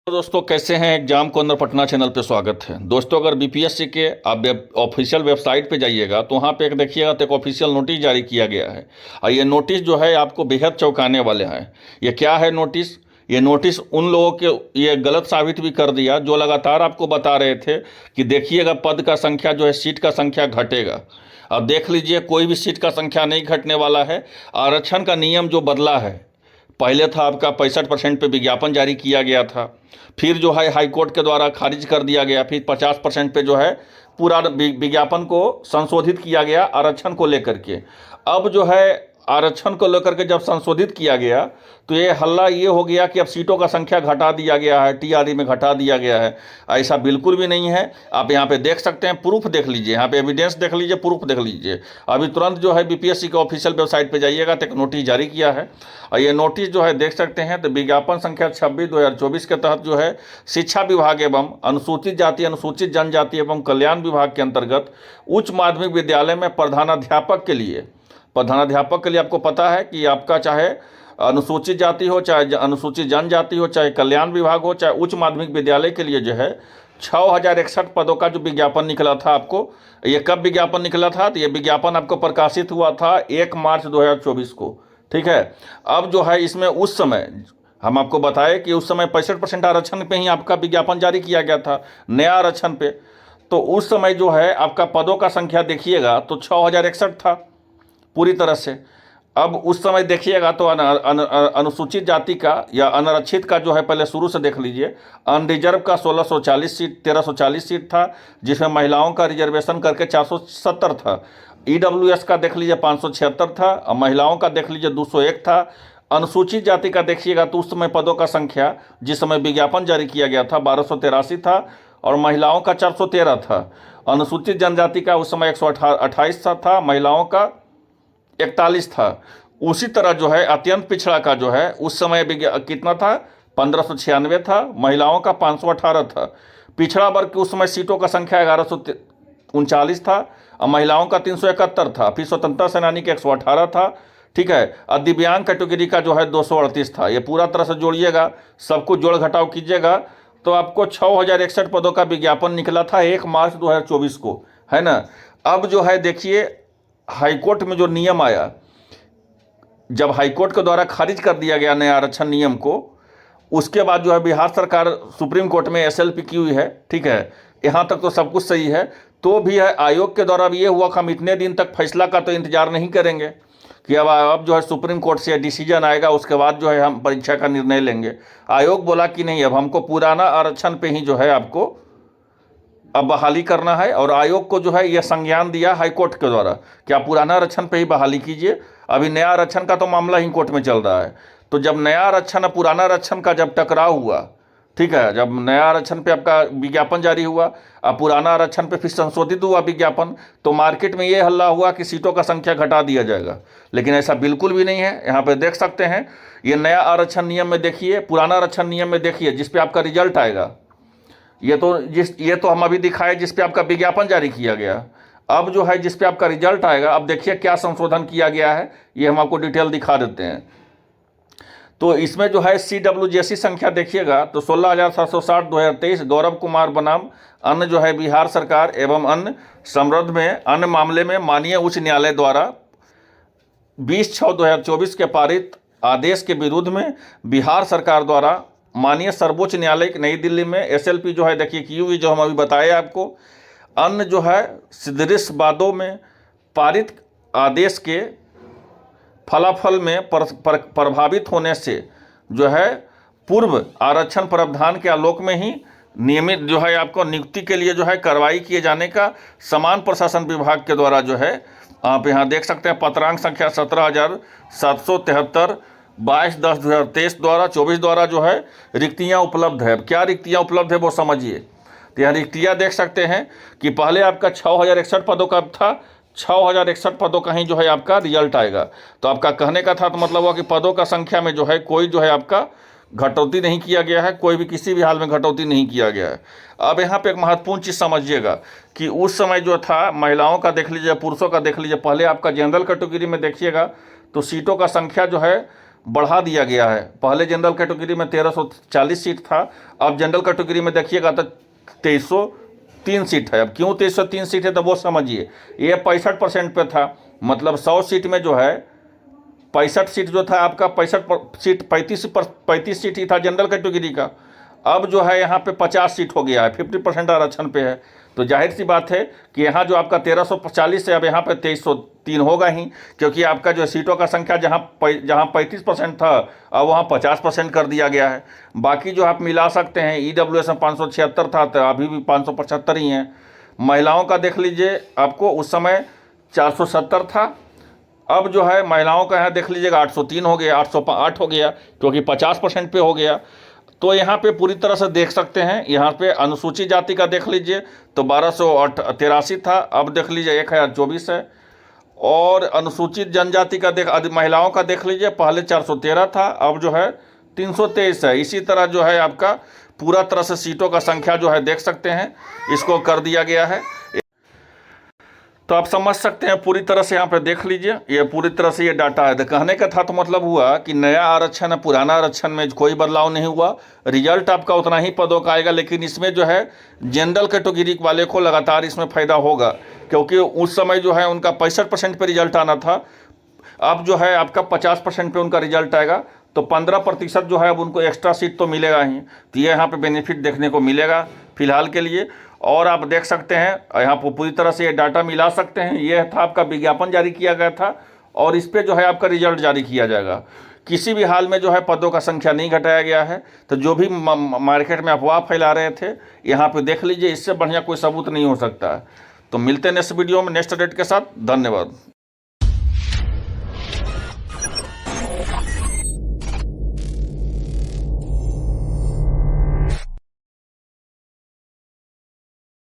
तो दोस्तों कैसे हैं। एग्जाम कॉर्नर पटना चैनल पे स्वागत है। दोस्तों अगर बीपीएससी के आप ऑफिशियल वेबसाइट पे जाइएगा तो वहाँ पे एक देखिएगा तो एक ऑफिशियल नोटिस जारी किया गया है और ये नोटिस जो है आपको बेहद चौंकाने वाले हैं। ये क्या है नोटिस? ये नोटिस उन लोगों के ये गलत साबित भी कर दिया जो लगातार आपको बता रहे थे कि देखिएगा पद का संख्या जो है, सीट का संख्या घटेगा। अब देख लीजिए कोई भी सीट का संख्या नहीं घटने वाला है। आरक्षण का नियम जो बदला है, पहले था आपका 65% पे विज्ञापन जारी किया गया था, फिर जो है हाई कोर्ट के द्वारा खारिज कर दिया गया, फिर 50% पे जो है पूरा विज्ञापन को संशोधित किया गया आरक्षण को लेकर के। अब जो है आरक्षण को लेकर के जब संशोधित किया गया तो ये हल्ला ये हो गया कि अब सीटों का संख्या घटा दिया गया है, टीआरई में घटा दिया गया है। ऐसा बिल्कुल भी नहीं है। आप यहाँ पे देख सकते हैं, प्रूफ देख लीजिए, यहाँ पे एविडेंस देख लीजिए, प्रूफ देख लीजिए। अभी तुरंत जो है बीपीएससी के ऑफिशियल वेबसाइट पे जाइएगा तो एक नोटिस जारी किया है और ये नोटिस जो है देख सकते हैं। तो विज्ञापन संख्या 26/2024 के तहत जो है शिक्षा विभाग एवं अनुसूचित जाति अनुसूचित जनजाति एवं कल्याण विभाग के अंतर्गत उच्च माध्यमिक विद्यालय में प्रधानाध्यापक के लिए आपको पता है कि आपका चाहे अनुसूचित जाति हो, चाहे अनुसूचित जनजाति हो, चाहे कल्याण विभाग हो, चाहे उच्च माध्यमिक विद्यालय के लिए जो है 6061 पदों का जो विज्ञापन निकला था आपको। ये कब विज्ञापन निकला था? तो ये विज्ञापन आपको प्रकाशित हुआ था 1 मार्च 2024 को। ठीक है। अब जो है इसमें उस समय हम आपको बताए कि उस समय 65% आरक्षण पे ही आपका विज्ञापन जारी किया गया था, नया आरक्षण पे। तो उस समय जो है आपका पदों का संख्या देखिएगा तो 6061 था पूरी तरह से। अब उस समय देखिएगा तो अनुसूचित जाति का या अनारक्षित का जो है, पहले शुरू से देख लीजिए। अनरिजर्व का 1340 सीट था, जिसमें महिलाओं का रिजर्वेशन करके 470 था। ईडब्ल्यूएस का देख लीजिए 576 था और महिलाओं का देख लीजिए 201 था। अनुसूचित जाति का देखिएगा तो उस समय पदों का संख्या जिस समय विज्ञापन जारी किया गया था 1283 था और महिलाओं का 413 था। अनुसूचित जनजाति का उस समय 128 था, महिलाओं का 41 था। उसी तरह जो है अत्यंत पिछड़ा का जो है उस समय कितना था? 1596 था, महिलाओं का 518 था। पिछड़ा वर्ग की उस समय सीटों का संख्या 1139 था और महिलाओं का 371 था। फिर स्वतंत्रता सेनानी के 118 था। ठीक है। और दिव्यांग कैटेगरी का जो है 238 था। ये पूरा तरह से जोड़िएगा, सब कुछ जोड़ घटाव कीजिएगा तो आपको 6061 पदों का विज्ञापन निकला था 1 मार्च 2024 को, है ना। अब जो है देखिए हाईकोर्ट में जो नियम आया, जब हाईकोर्ट के द्वारा खारिज कर दिया गया नया आरक्षण नियम को, उसके बाद जो है बिहार सरकार सुप्रीम कोर्ट में एसएलपी की हुई है। ठीक है। यहाँ तक तो सब कुछ सही है। तो भी है आयोग के द्वारा भी ये हुआ कि हम इतने दिन तक फैसला का तो इंतजार नहीं करेंगे कि अब जो है सुप्रीम कोर्ट से डिसीजन आएगा, उसके बाद जो है हम परीक्षा का निर्णय लेंगे। आयोग बोला कि नहीं, अब हमको पुराना आरक्षण पे ही जो है आपको अब बहाली करना है। और आयोग को जो है यह संज्ञान दिया हाईकोर्ट के द्वारा कि आप पुराना आरक्षण पे ही बहाली कीजिए। अभी नया आरक्षण का तो मामला ही कोर्ट में चल रहा है। तो जब नया आरक्षण और पुराना आरक्षण का जब टकराव हुआ, ठीक है, जब नया आरक्षण पे आपका विज्ञापन जारी हुआ और पुराना आरक्षण पे फिर संशोधित हुआ विज्ञापन, तो मार्केट में ये हल्ला हुआ कि सीटों का संख्या घटा दिया जाएगा। लेकिन ऐसा बिल्कुल भी नहीं है। यहाँ पे देख सकते हैं, ये नया आरक्षण नियम में देखिए, पुराना आरक्षण नियम में देखिए, जिस पे आपका रिजल्ट आएगा। ये तो हम अभी दिखाए जिस पे आपका विज्ञापन जारी किया गया। अब जो है जिस पे आपका रिजल्ट आएगा, अब देखिए क्या संशोधन किया गया है, ये हम आपको डिटेल दिखा देते हैं। तो इसमें जो है CWJC संख्या देखिएगा तो 16,760 2023 गौरव कुमार बनाम अन्य जो है बिहार सरकार एवं अन्य समृद्ध में अन्य मामले में माननीय उच्च न्यायालय द्वारा 20/6/2024 के पारित आदेश के विरुद्ध में बिहार सरकार द्वारा माननीय सर्वोच्च न्यायालय नई दिल्ली में एसएलपी जो है देखिए की हुई, जो हम अभी बताए आपको। अन्य जो है सिदरिसबादों में पारित आदेश के फलाफल में प्रभावित होने से जो है पूर्व आरक्षण प्रावधान के आलोक में ही नियमित जो है आपको नियुक्ति के लिए जो है कार्रवाई किए जाने का समान प्रशासन विभाग के द्वारा जो है आप यहाँ देख सकते हैं। पत्रांक संख्या 17,773 22/10/2023 द्वारा 24 द्वारा जो है रिक्तियाँ उपलब्ध है। क्या रिक्तियाँ उपलब्ध है वो समझिए। तो यहाँ रिक्तियाँ देख सकते हैं कि पहले आपका 6061 पदों का था, 6061 पदों का ही जो है आपका रिजल्ट आएगा। तो आपका कहने का था तो मतलब हुआ कि पदों का संख्या में जो है कोई जो है आपका घटौती नहीं किया गया है, कोई भी किसी भी हाल में घटौती नहीं किया गया है। अब यहाँ पे एक महत्वपूर्ण चीज़ समझिएगा कि उस समय जो था महिलाओं का देख लीजिए, पुरुषों का देख लीजिए। पहले आपका जनरल कैटेगरी में देखिएगा तो सीटों का संख्या जो है बढ़ा दिया गया है। पहले जनरल कैटेगरी में 1340 सीट था, अब जनरल कैटेगरी में देखिएगा तो 2303 सीट है। अब क्यों 2303 सीट है तो वो समझिए, ये 65% पे था, मतलब 100 सीट में जो है 65 सीट जो था आपका, 65 सीट 35 सीट ही था जनरल कैटेगरी का, अब जो है यहाँ पे 50 सीट हो गया है, 50% आरक्षण पे है। तो जाहिर सी बात है कि यहाँ जो आपका 1340 है अब यहाँ पे 2303 होगा ही, क्योंकि आपका जो सीटों का संख्या जहाँ 35% था अब वहाँ 50% कर दिया गया है। बाकी जो आप मिला सकते हैं, EWS में 576 था तो अभी भी 575 ही हैं। महिलाओं का देख लीजिए, आपको उस समय 470 था, अब जो है महिलाओं का यहाँ देख लीजिएगा 803 हो गया, 808 हो गया, क्योंकि 50% पे हो गया। तो यहाँ पे पूरी तरह से देख सकते हैं, यहाँ पे अनुसूचित जाति का देख लीजिए तो 1283 था, अब देख लीजिए 1024 है। और अनुसूचित जनजाति का महिलाओं का देख लीजिए, पहले 413 था, अब जो है 323 है। इसी तरह जो है आपका पूरा तरह से सीटों का संख्या जो है देख सकते हैं, इसको कर दिया गया है। तो आप समझ सकते हैं, पूरी तरह से यहाँ पे देख लीजिए, ये पूरी तरह से ये डाटा है। तो कहने का था तो मतलब हुआ कि नया आरक्षण है, पुराना आरक्षण में कोई बदलाव नहीं हुआ, रिजल्ट आपका उतना ही पदों का आएगा, लेकिन इसमें जो है जनरल कैटेगरी वाले को लगातार इसमें फ़ायदा होगा, क्योंकि उस समय जो है उनका 65% पे रिजल्ट आना था, अब जो है आपका 50% पे उनका रिजल्ट आएगा, तो 15% जो है अब उनको एक्स्ट्रा सीट तो मिलेगा ही। तो ये यहाँ पे बेनिफिट देखने को मिलेगा फिलहाल के लिए। और आप देख सकते हैं यहाँ पर पूरी तरह से ये डाटा मिला सकते हैं। ये था आपका विज्ञापन जारी किया गया था और इस पर जो है आपका रिजल्ट जारी किया जाएगा। किसी भी हाल में जो है पदों का संख्या नहीं घटाया गया है। तो जो भी मार्केट में अफवाह फैला रहे थे, यहाँ पे देख लीजिए, इससे बढ़िया कोई सबूत नहीं हो सकता है। तो मिलते हैं नेक्स्ट वीडियो में नेक्स्ट अपडेट के साथ। धन्यवाद।